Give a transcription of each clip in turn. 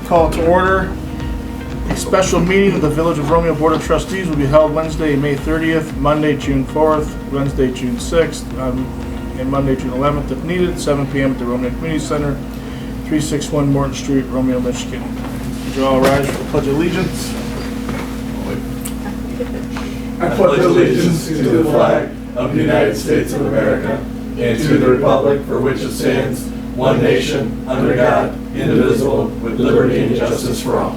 Call to order. A special meeting of the Village of Romeo Board of Trustees will be held Wednesday, May 30th, Monday, June 4th, Wednesday, June 6th, and Monday, June 11th if needed, 7 p.m. at the Romeo Community Center, 361 Morton Street, Romeo, Michigan. Would you all rise for the Pledge of Allegiance? I pledge allegiance to the flag of the United States of America and to the republic for which it stands, one nation, under God, indivisible, with liberty and justice for all.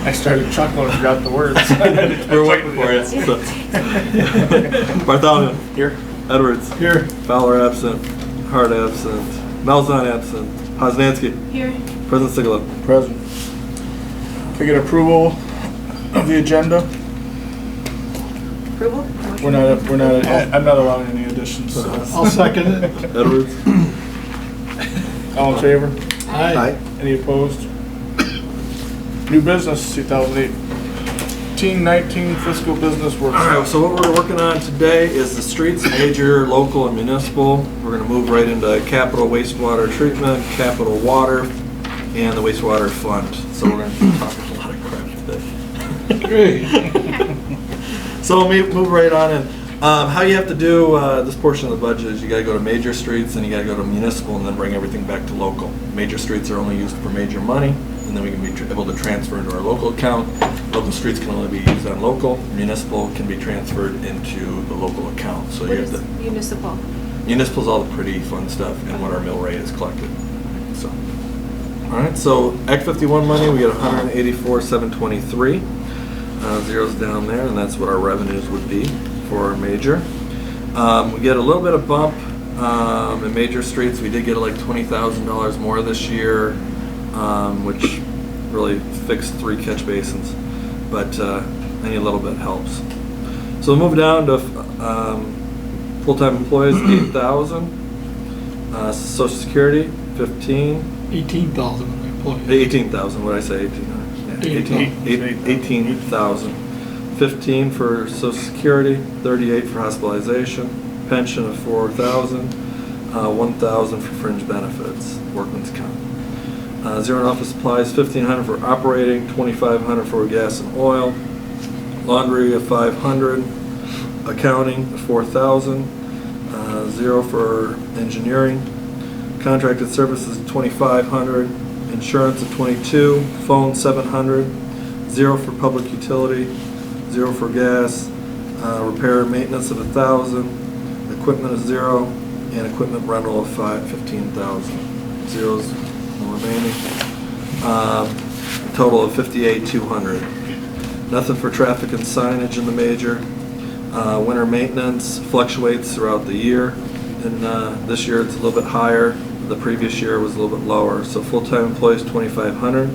I started chuckling and forgot the words. We're waiting for it. So. Bartholomew. Here. Edwards. Here. Fowler absent. Hart absent. Malzahn absent. Poznansky. Here. President Sigala. Present. Can I get approval of the agenda? Approval? I'm not allowing any additions. So. I'll second it. Edwards. All in favor? Aye. Any opposed? New business, 2018-19 fiscal business work. All right, so what we're working on today is the streets, major, local, and municipal. We're going to move right into capital wastewater treatment, capital water, and the wastewater fund. So we're going to talk a lot of crap today. Great. So we'll move right on in. How you have to do this portion of the budget is you got to go to major streets and you got to go to municipal and then bring everything back to local. Major streets are only used for major money, and then we can be able to transfer into our local account. Local streets can only be used on local. Municipal can be transferred into the local account. So What you is have to, municipal? municipal's all the pretty fun stuff and what our mill rate is collected. So, all right. So Act 51 money, we get 184,723. Zeros down there, and that's what our revenues would be for our major. We get a little bit of bump in major streets. We did get like $20,000 more this year, which really fixed 3 catch basins, but any little bit helps. So we'll move down to full-time employees, 8,000. Social Security, 15. 18,000 employees. 18,000. What did I say? 18,000. 15 for Social Security, 38 for hospitalization, pension of 4,000, 1,000 for fringe benefits, workman's comp. Zero in office supplies, 1,500 for operating, 2,500 for gas and oil, laundry of 500, accounting of 4,000, 0 for engineering, contracted services 2,500, insurance of 22, phone 700, 0 for public utility, 0 for gas, repair and maintenance of 1,000, equipment is 0, and equipment rental of 15,000. Zeros remaining. Total of 58,200. Nothing for traffic and signage in the major. Winter maintenance fluctuates throughout the year, and this year it's a little bit higher. The previous year was a little bit lower. So full-time employees 2,500,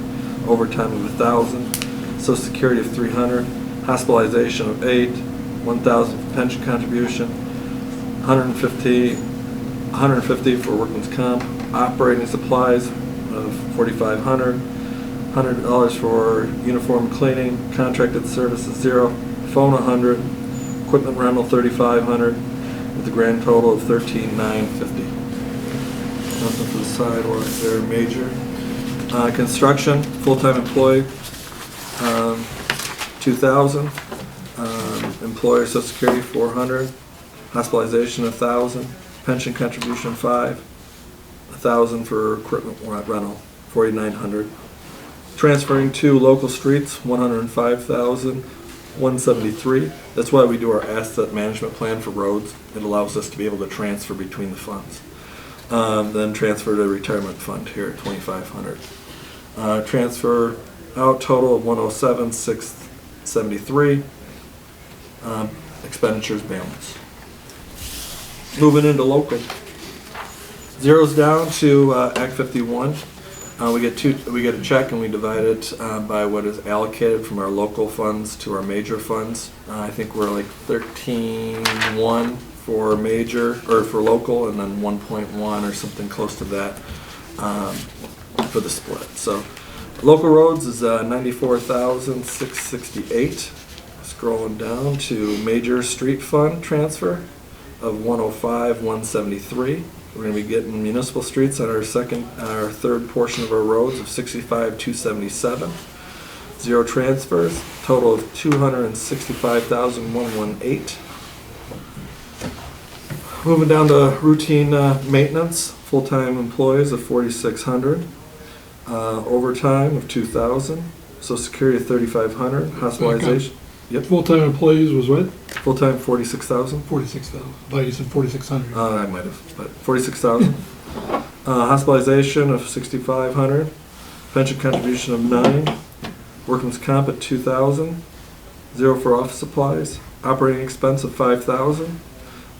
overtime of 1,000, Social Security of 300, hospitalization of 8, 1,000 for pension contribution, 150 for workman's comp, operating supplies of 4,500, $100 for uniform cleaning, contracted services 0, phone 100, equipment rental 3,500, with a grand total of 13,950. Nothing for the sidewalk there, major. Construction, full-time employee, 2,000. Employer Social Security 400. Hospitalization 1,000. Pension contribution 5. 1,000 for equipment rental 4,900. Transferring to local streets 105,173. That's why we do our asset management plan for roads. It allows us to be able to transfer between the funds. Then transfer to retirement fund here at 2,500. Transfer out total of 107,673. Expenditures balance. Moving into local. Zeros down to Act 51. We get a check and we divide it by what is allocated from our local funds to our major funds. I think we're like 13.1 for major or for local, and then 1.1 or something close to that for the split. So local roads is 94,668. Scrolling down to major street fund transfer of 105,173. We're gonna be getting municipal streets on our third portion of our roads of 65,277. 0 transfers, total of 265,118. Moving down to routine maintenance, full-time employees of 4,600. Overtime of 2,000. Social Security of 3,500. Hospitalization. Yep. Full-time employees was what? Full-time 46,000. 46,000. I thought you said 4,600. I might have, but 46,000. Hospitalization of 6,500. Pension contribution of 9. Workman's comp at 2,000. 0 for office supplies. Operating expense of 5,000.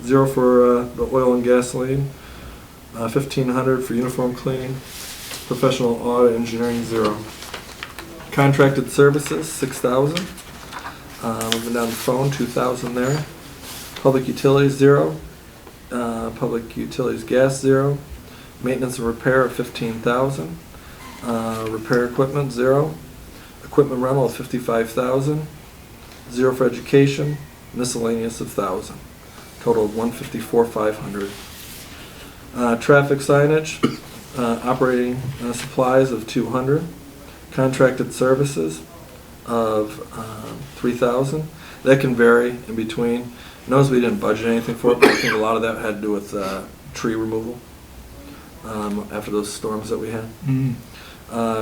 0 for the oil and gasoline. 1,500 for uniform cleaning. Professional audit engineering 0. Contracted services 6,000. Moving down the phone, 2,000 there. Public utilities 0. Public utilities gas 0. Maintenance and repair of 15,000. Repair equipment 0. Equipment rental of 55,000. 0 for education. Miscellaneous of 1,000. Total of 154,500. Traffic signage, operating supplies of 200. Contracted services of 3,000. That can vary in between. Notice we didn't budget anything for it, but I think a lot of that had to do with tree removal after those storms that we had.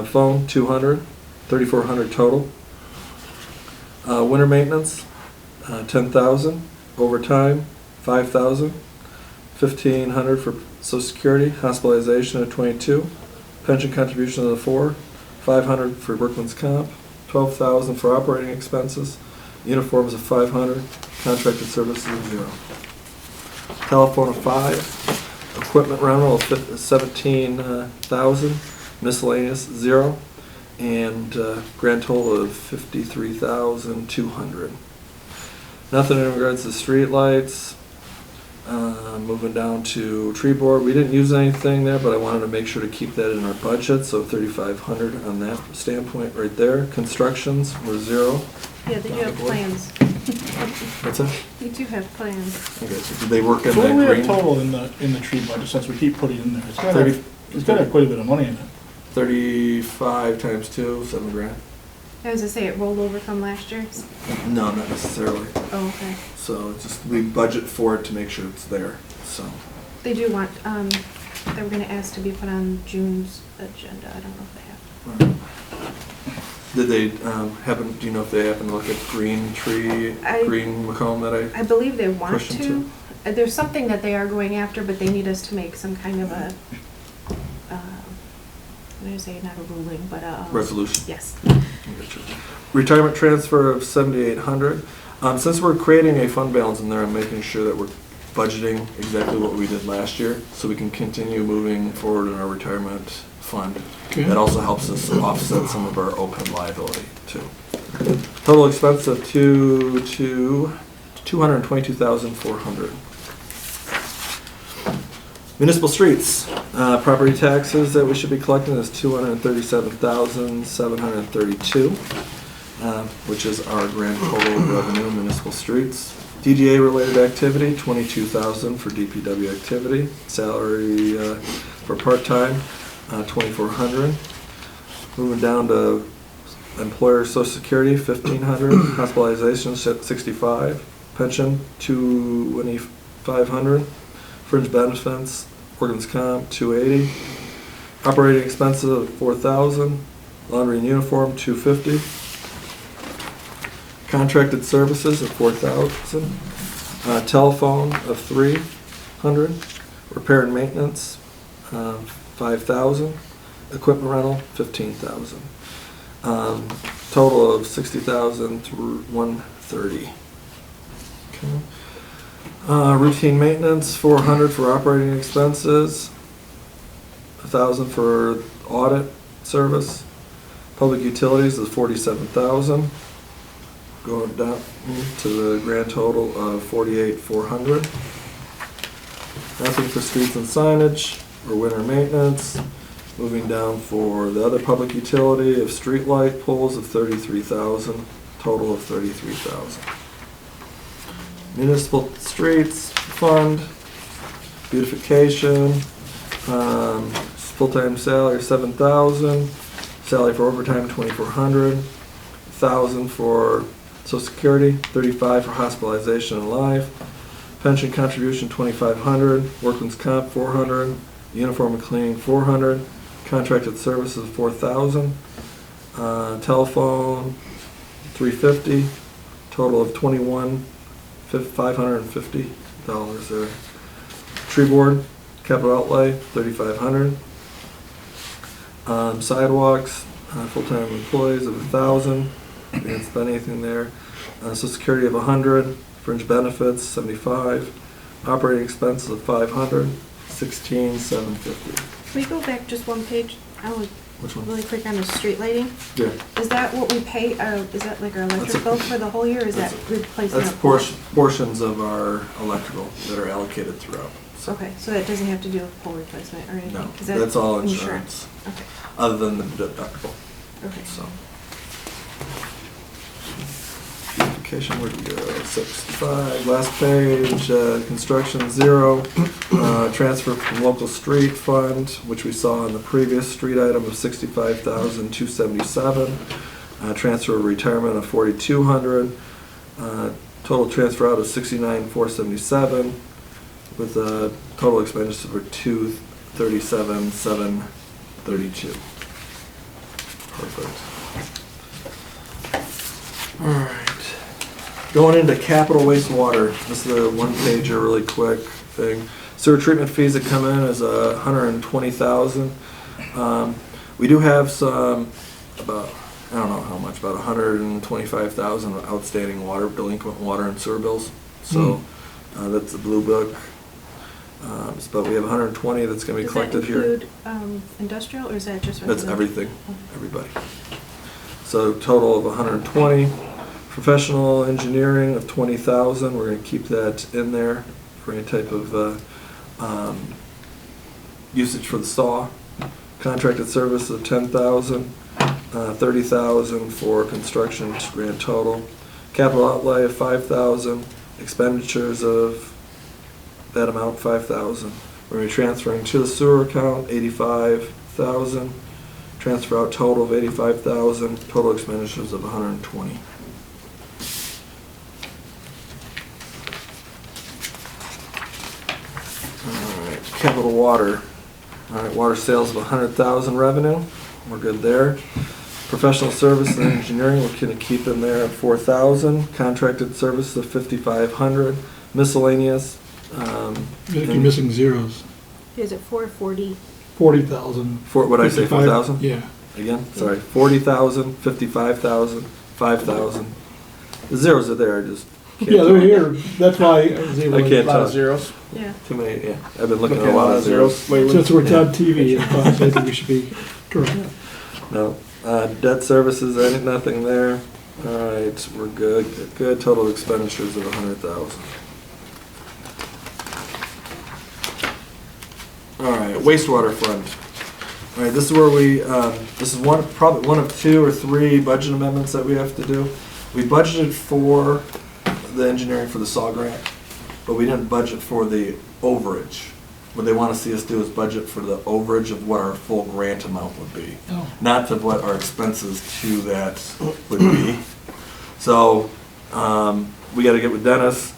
Phone 200, 3,400 total. Winter maintenance 10,000. Overtime 5,000. 1,500 for Social Security. Hospitalization of 22. Pension contribution of the 4. 500 for workman's comp. 12,000 for operating expenses. Uniforms of 500. Contracted services of 0. Telephone of 5. Equipment rental of 17,000. Miscellaneous 0. And grand total of 53,200. Nothing in regards to street lights. Moving down to tree board, we didn't use anything there, but I wanted to make sure to keep that in our budget, so 3,500 on that standpoint right there. Constructions were 0. Yeah, they do have plans. What's that? They do have plans. Okay, so did they work in So what that do we have green? total in the tree budget, since we keep putting it in there? It's gotta 30. have- it's got to have quite a bit of money in it. 35 times 2, 7 grand. I was to say it rolled over from last year. No, not necessarily. Oh, okay. So it's just, we budget for it to make sure it's there, so. They do want, they were gonna ask to be put on June's agenda. I don't know if they have. Did they happen, do you know if they happen to look at green tree, green macomb that I believe they want Push them to. There's something that they are going after, but they need us to make some kind of a, I'm gonna say not a ruling, but a. Resolution. Yes. Retirement transfer of 7,800. Since we're creating a fund balance in there, I'm making sure that we're budgeting exactly what we did last year, so we can continue moving forward in our retirement fund. Okay. That also helps us offset some of our OPEB liability too. Total expense of 222,400. Municipal streets, property taxes that we should be collecting is 237,732, which is our grand total revenue in municipal streets. DDA related activity, 22,000 for DPW activity. Salary for part-time, 2,400. Moving down to employer social security, 1,500. Hospitalization, 65. Pension, 2,500. Fringe benefits, workman's comp, 280. Operating expenses of 4,000. Laundry and uniform, 250. Contracted services of 4,000. Telephone of 300. Repair and maintenance, 5,000. Equipment rental, 15,000. Total of 60,000 through 130. Okay. Routine maintenance, 400 for operating expenses, 1,000 for audit service. Public utilities is 47,000. Going down to the grand total of 48,400. Nothing for streets and signage or winter maintenance. Moving down for the other public utility of street light poles of 33,000. Total of 33,000. Municipal streets fund, Beautification, full-time salary, 7,000. Salary for overtime, 2,400. 1,000 for Social Security, 35 for hospitalization and life. Pension contribution, 2,500. Workman's comp, 400. Uniform and cleaning, 400. Contracted services, 4,000. Telephone, 350. Total of $21,550 there. Tree board, capital outlay, 3,500. Sidewalks, full-time employees of 1,000. We didn't spend anything there. Social Security of 100. Fringe benefits, 75. Operating expenses of 500. 16,750. Can we go back just one page? I would Which one? really quick on the street lighting. Yeah. Is that what we pay, is that like our electric bill for the whole year, or is that replacement? That's of- portions of our electrical that are allocated throughout. So, Okay, so that doesn't have to do with pole replacement or anything? no, 'cause that's all insurance, Okay, other than the deductible. okay. So. Beautification, where do we go? 65, last page, construction, 0. Transfer from local street fund, which we saw in the previous street item of 65,277. Transfer of retirement of 4,200. Total transfer out of 69,477 with a total expenditure for 237,732. Perfect. All right. Going into capital wastewater, this is a one-pager, really quick thing. Sewer treatment fees that come in is $120,000. We do have some, about, I don't know how much, about $125,000 of outstanding water, delinquent water and sewer bills. So that's the blue book. But we have 120 that's going to be collected here. Does that include industrial, or is that just That's residential? everything, everybody. So total of 120. Professional engineering of 20,000. We're going to keep that in there for any type of usage for the saw. Contracted service of 10,000. 30,000 for construction, grand total. Capital outlay of 5,000. Expenditures of that amount, 5,000. We're going to be transferring to the sewer account 85,000. Transfer out total of 85,000. Total expenditures of 120. Alright, capital water. Alright, water sales of 100,000 revenue. We're good there. Professional service and engineering, we're going to keep in there at 4,000. Contracted services of 5,500. Miscellaneous. You're missing zeros. Is it 440? 40,000. What'd I say, 55? 4,000? Yeah. Again, sorry, 40,000, 55,000, 5,000. The zeros are there, I just can't. Yeah, they're tell. here. That's why I was able I to. can't A lot of tell. zeros. Yeah. Too many, yeah. I've been looking at a lot of zeros. lately. Since we're on TV, I think we should be correct. No. Debt services, nothing there. Alright, we're good, good, good. Total expenditures of 100,000. Alright, wastewater fund. Alright, this is where we, this is probably one of 2 or 3 budget amendments that we have to do. We budgeted for the engineering for the SAW grant, but we didn't budget for the overage. What they want to see us do is budget for the overage of what our full grant amount would be, Oh. not to what our expenses to that would be. So, we got to get with Dennis.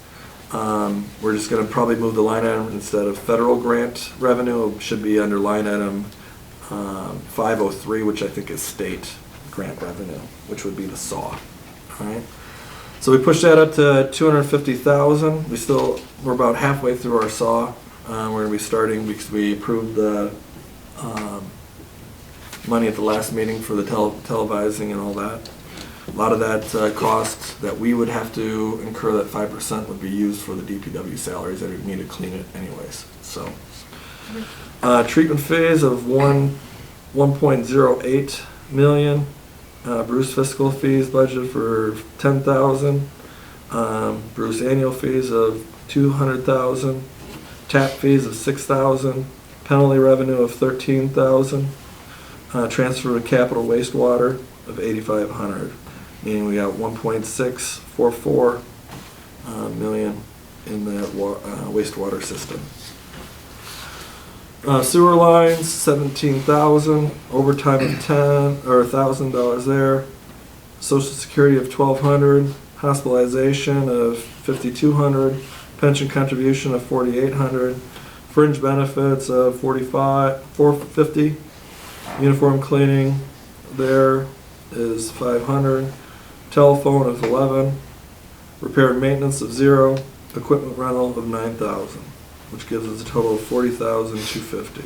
We're just going to probably move the line item instead of federal grant revenue. It should be under line item 503, which I think is state grant revenue, which would be the SAW. All right. So we pushed that up to 250,000. We're about halfway through our SAW. We're going to be starting because we approved the money at the last meeting for the televising and all that. A lot of that cost that we would have to incur, that 5%, would be used for the DPW salaries that we need to clean it anyways. So, treatment fees of 1.08 million. Bruce fiscal fees budgeted for 10,000. Bruce annual fees of 200,000. Tap fees of 6,000. Penalty revenue of 13,000. Transfer to capital wastewater of 8,500. Meaning we got 1.644 million in the wastewater system. Sewer lines, 17,000, overtime of 10, or $1,000 there. Social Security of 1,200, hospitalization of 5,200, pension contribution of 4,800, fringe benefits of 450, uniform cleaning there is 500, telephone of 11, repair and maintenance of 0, equipment rental of 9,000, which gives us a total of 40,250.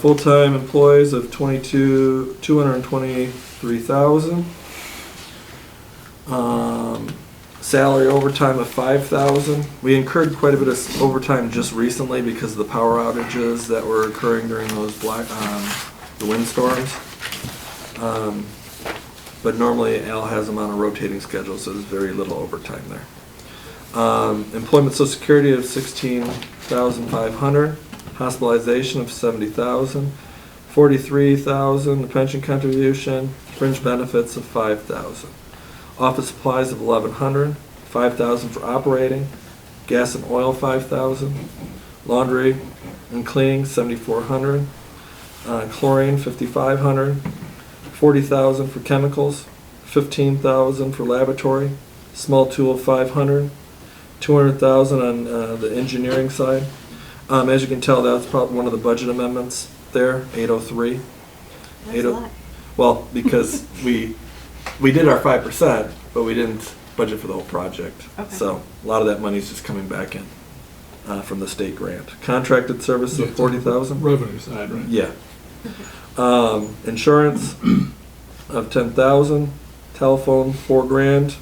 Full-time employees of 223,000. Salary overtime of 5,000. We incurred quite a bit of overtime just recently because of the power outages that were occurring during those the windstorms. But normally Al has them on a rotating schedule, so there's very little overtime there. Employment Social Security of 16,500. Hospitalization of 70,000. 43,000. The pension contribution. Fringe benefits of 5,000. Office supplies of 1,100, 5,000 for operating, gas and oil 5,000, laundry and cleaning 7,400, chlorine 5,500, 40,000 for chemicals, 15,000 for laboratory, small tool 500, 200,000 on the engineering side. As you can tell, that's probably one of the budget amendments there, 803. That's a lot. Well, because we did our 5%, but we didn't budget for the whole project. Okay. So a lot of that money is just coming back in from the state grant. Contracted services of 40,000. Revenue side, right? Yeah. Insurance of 10,000. Telephone $4,000.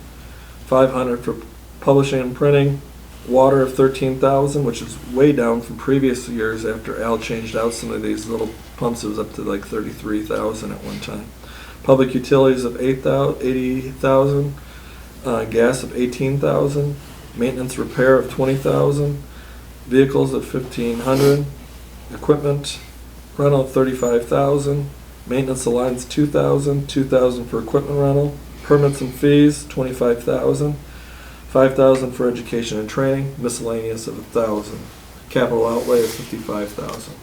500 for publishing and printing. Water of 13,000, which is way down from previous years after Al changed out some of these little pumps. It was up to like 33,000 at one time. Public utilities of 80,000, gas of 18,000, maintenance repair of 20,000, vehicles of 1,500, equipment rental of 35,000, maintenance allowance 2,000, 2,000 for equipment rental, permits and fees 25,000, 5,000 for education and training, miscellaneous of 1,000, capital outlay of 55,000.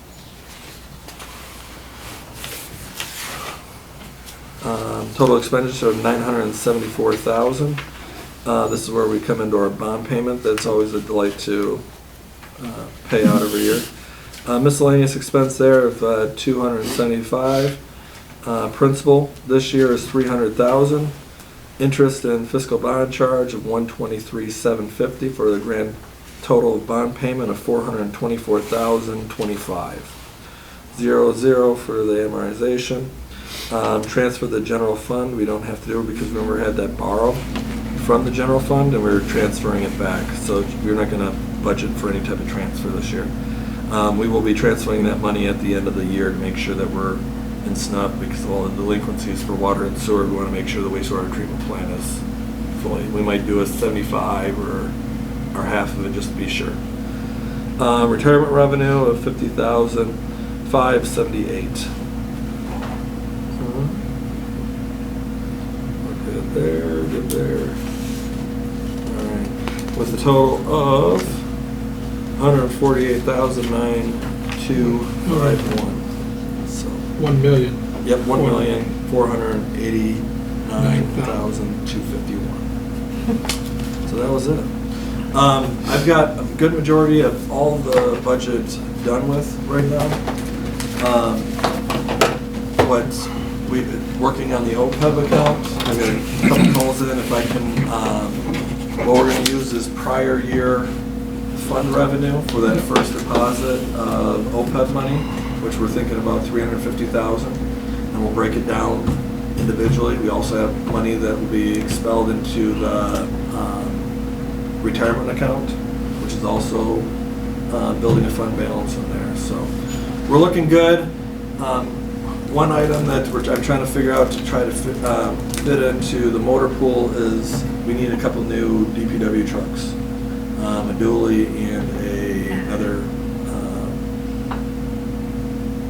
Total expenditure of 974,000. This is where we come into our bond payment. That's always a delight to pay out every year. Miscellaneous expense there of 275. Principal this year is 300,000. Interest and fiscal bond charge of 123,750 for the grand total of bond payment of 424,025. 0 for the amortization. Transfer the general fund, we don't have to do it because we never had that borrow from the general fund and we're transferring it back. So we're not going to budget for any type of transfer this year. We will be transferring that money at the end of the year to make sure that we're in snub because of all the delinquencies for water and sewer. We want to make sure the wastewater treatment plant is fully. We might do a 75 or half of it just to be sure. Retirement revenue of 50,578. There, good there. Alright. With a total of 148,921. So 1 million. yep, 1,489,251. So that was it. I've got a good majority of all the budget done with right now. We've been working on the OPEB account. I've got a couple calls in if I can, what we're gonna use is prior year fund revenue for that first deposit of OPEB money, which we're thinking about 350,000, and we'll break it down individually. We also have money that will be expelled into the retirement account, which is also building a fund balance in there. So we're looking good. One item that I'm trying to figure out to try to fit into the motor pool is we need a couple new DPW trucks, a dually and another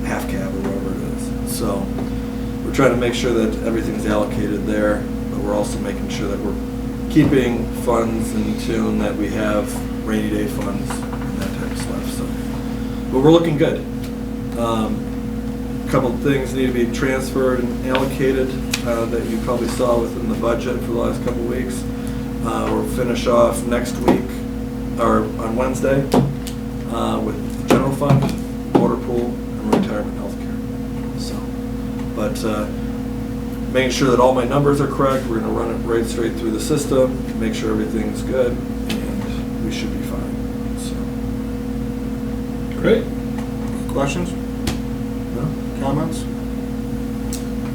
half cab or whatever it is. So we're trying to make sure that everything's allocated there, but we're also making sure that we're keeping funds in tune, that we have rainy day funds and that type of stuff. So but we're looking good. Couple of things need to be transferred and allocated that you probably saw within the budget for the last couple of weeks. We'll finish off next week, or on Wednesday, with the general fund, water pool, and retirement health care. So, but making sure that all my numbers are correct, we're gonna run it right straight through the system, make sure everything's good, and we should be fine, so. Great. Questions? No? Comments?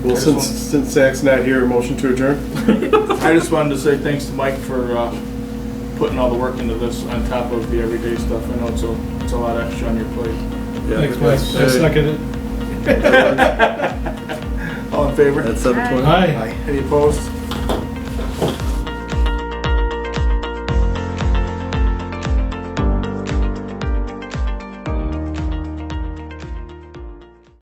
Well, since Zach's not here, motion to adjourn? I just wanted to say thanks to Mike for putting all the work into this on top of the everyday stuff. I know it's a lot extra on your plate. Yeah. Thanks, Mike. I second it. All in favor? At 7:20? Aye. Any opposed?